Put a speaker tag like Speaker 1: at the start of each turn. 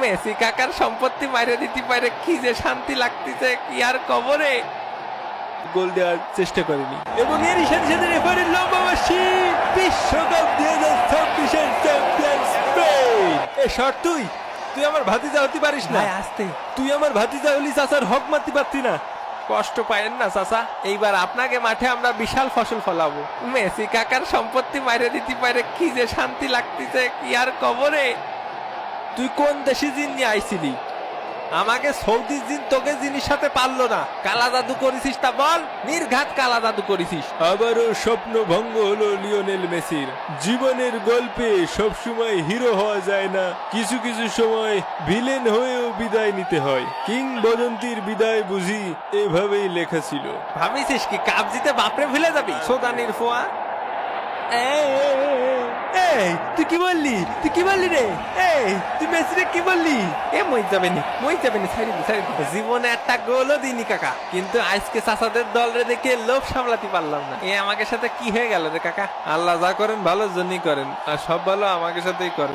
Speaker 1: Messi কাকার সম্পত্তি মাইরে দিতে পারে কি যে শান্তি লাগতেছে কি আর কবরে।
Speaker 2: গোল দেওয়ার চেষ্টা করেনি এবং এরই সাথে সাথে রেফারির লম্বা বাঁশি। বিশ্বকাপ 2026-এর চ্যাম্পিয়ন স্পেন। এ শট তুই আমার ভাতিজা হতে পারিস না।
Speaker 1: আসতে
Speaker 2: তুই আমার ভাতিজা হলি চাচার হক মারতে পারতি না।
Speaker 1: কষ্ট পায়েন না চাচা, এইবার আপনাকে মাঠে আমরা বিশাল ফসল ফলাবো। মেসি কাকার সম্পত্তি মাইরে দিতে পারে কি যে শান্তি লাগতেছে কি আর কবরে।
Speaker 2: তুই কোন দেশে জিন নিয়ে আইছিলি?
Speaker 1: আমাকে সৌদি জিন তোকে জিনিস সাথে পারলো না। কালা জাদু করেছিস তা বল, নির্ঘাত কালা জাদু করেছিস।
Speaker 2: আবারও স্বপ্ন ভঙ্গ হলো লিওনেল মেসির। জীবনের গল্পে সবসময় হিরো হওয়া যায় না, কিছু কিছু সময় ভিলেন হয়েও বিদায় নিতে হয়। কিংবদন্তির বিদায় বুঝি এভাবেই লেখা ছিল।
Speaker 1: ভাবিছিস কি কাপ জিতে বাপরে ভুলে যাবি? সোদানির ফোয়া।
Speaker 2: এই তুই কি বললি? তুই কি বললি রে? এই তুই মেসিরে কি বললি?
Speaker 1: মই যাবেনি ছাড়ি জীবনে একটা গোলও দিইনি কাকা, কিন্তু আজকে চাচাদের দল রে দেখে লোভ সামলাতে পারলাম না। আমাকে সাথে কি হয়ে গেল রে কাকা? আল্লাহ যা করেন ভালোর জন্যই করেন, আর সব ভালো আমাকে সাথেই করেন।